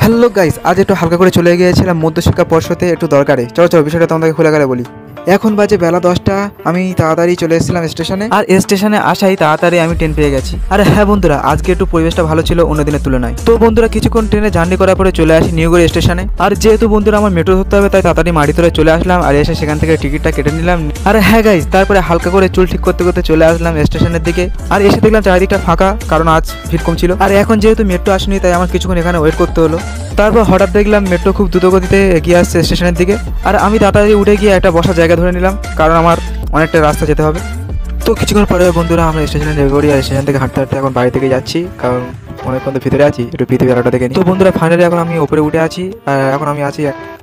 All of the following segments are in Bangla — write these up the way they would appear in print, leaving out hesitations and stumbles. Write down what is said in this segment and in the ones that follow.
হ্যালো গাইস, আজ একটু হালকা করে চলে গিয়েছিলাম মধ্যশিক্ষা পর্ষদে একটু দরকারে। চলো চলো বিষয়টা তোমাদেরকে খুলে করে বলি। এখন বাজে বেলা 10টা। আমি তাড়াতাড়ি চলে এসেছিলাম স্টেশনে, আর স্টেশনে আসাই তাড়াতাড়ি আমি ট্রেন পেয়ে গেছি। আর হ্যাঁ বন্ধুরা, আজকে একটু পরিবেশটা ভালো ছিল অন্য দিনের তুলনায়। তো বন্ধুরা কিছুক্ষণ ট্রেনে জার্নি করার পরে চলে আসি নিউগড়ি স্টেশনে। আর যেহেতু বন্ধুরা আমার মেট্রো ধরতে হবে, তাই তাড়াতাড়ি মাড়িতলায় চলে আসলাম আর এসে সেখান থেকে টিকিটটা কেটে নিলাম। আর হ্যাঁ গাইস, তারপরে হালকা করে চুল ঠিক করতে করতে চলে আসলাম স্টেশনের দিকে। আর এসে দেখলাম চারিদিকটা ফাঁকা, কারণ আজ ভিড় কম ছিল। আর এখন যেহেতু মেট্রো আসেনি, তাই আমার কিছুক্ষণ এখানে ওয়েট করতে হলো। তারপর হঠাৎ দেখলাম মেট্রো খুব দ্রুতগতিতে এগিয়ে আসছে স্টেশনের দিকে। আর আমি তাড়াতাড়ি উঠে গিয়ে একটা বসার জায়গা ধরে নিলাম, কারণ আমার অনেকটা রাস্তা যেতে হবে। তো কিছুক্ষণ পরে বন্ধুরা আমরা স্টেশনে নেমে পড়ি, আর স্টেশন থেকে হাঁটতে হাঁটতে এখন বাড়ি থেকে যাচ্ছি, কারণ অনেকক্ষণ তো ভিতরে আছি, একটু পৃথিবী আলোটা দেখে নিই। তো বন্ধুরা ফাইনালি এখন আমি উপরে উঠে আছি, আর এখন আমি আছি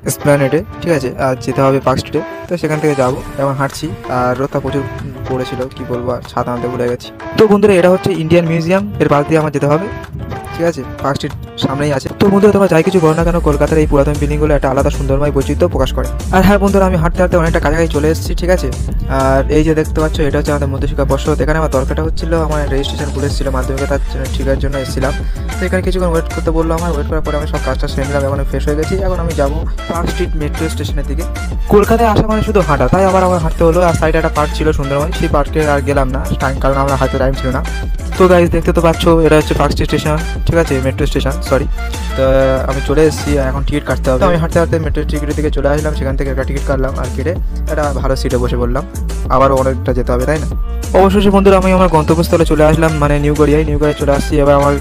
এসপ্ল্যানেডে, ঠিক আছে। আর যেতে হবে পার্ক স্ট্রিটে, তো সেখান থেকে যাবো। এখন হাঁটছি, আর রোদটা প্রচুর পড়েছিল, কি বলবো, আর ছাতা আনতে ভুলে গেছি। তো বন্ধুরা এটা হচ্ছে ইন্ডিয়ান মিউজিয়াম, এর পাশ দিয়ে আমার যেতে হবে, ঠিক আছে। পার্ক স্ট্রিট সামনেই আছে। তো বন্ধুরা তোমরা যাই কিছু করো না কেন, কলকাতার এই পুরাতন বিল্ডিংগুলো একটা আলাদা সুন্দরময় বৈচিত্র্য প্রকাশ করে। আর হ্যাঁ বন্ধুরা, আমি হাঁটতে হাঁটতে অনেকটা কাছাকাছি চলে এসেছি, ঠিক আছে। আর এই যে দেখতে পাচ্ছ, এটা হচ্ছে আমাদের মধ্যশিক্ষা পর্ষদ। এখানে আমার দরকারটা হচ্ছিল, আমার রেজিস্ট্রেশন ভুলে এসেছিল মাধ্যমিকে, তার জন্য ঠিকার জন্য এসেছিলাম। তো এখানে কিছুক্ষণ ওয়েট করতে বললো আমার। ওয়েট করার পরে আমি সব কাজটা সেরে নিলাম, এখন ফ্রেশ হয়ে গেছি। এখন আমি যাবো পার্ক স্ট্রিট মেট্রো স্টেশনের দিকে। কলকাতায় আসা মানে শুধু হাঁটা, তাই আবার আমার হাঁটতে হলো। আর সাইডে একটা পার্ক ছিল সুন্দরময়, সেই পার্কে আর গেলাম না টাইম, কারণ আমার হাতে টাইম ছিল না। তো গাইজ দেখতে তো পাচ্ছ, এটা হচ্ছে পার্ক স্ট্রিট স্টেশন, ঠিক আছে, মেট্রো স্টেশন, সরি। তো আমি চলে এসেছি, এখন টিকিট কাটতে হবে। আমি হাঁটতে হাঁটতে মেট্রো টিকিটের দিকে চলে আসলাম, সেখান থেকে একটা টিকিট কাটলাম, আর কেটে একটা ভালো সিটে বসে পড়লাম। আবারও অনেকটা যেতে হবে, তাই না? অবশেষে বন্ধুরা আমি আমার গন্তব্যস্থলে চলে আসলাম, মানে নিউগড়িয়ায় চলে আসছি। এবার আমার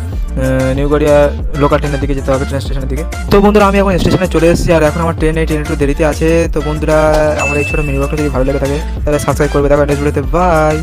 নিউগড়িয়া লোকাল ট্রেনের দিকে যেতে হবে, ট্রেন স্টেশনের দিকে। তো বন্ধুরা আমি এখন স্টেশনে চলে এসেছি, আর এখন আমার ট্রেন একটু দেরিতে আছে। তো বন্ধুরা আমার এই ছোটো মিনি ব্লগটা যদি ভালো লেগে থাকে, তাহলে সাবস্ক্রাইব করবে। দেখো নেক্সট ভিডিওতে, বাই।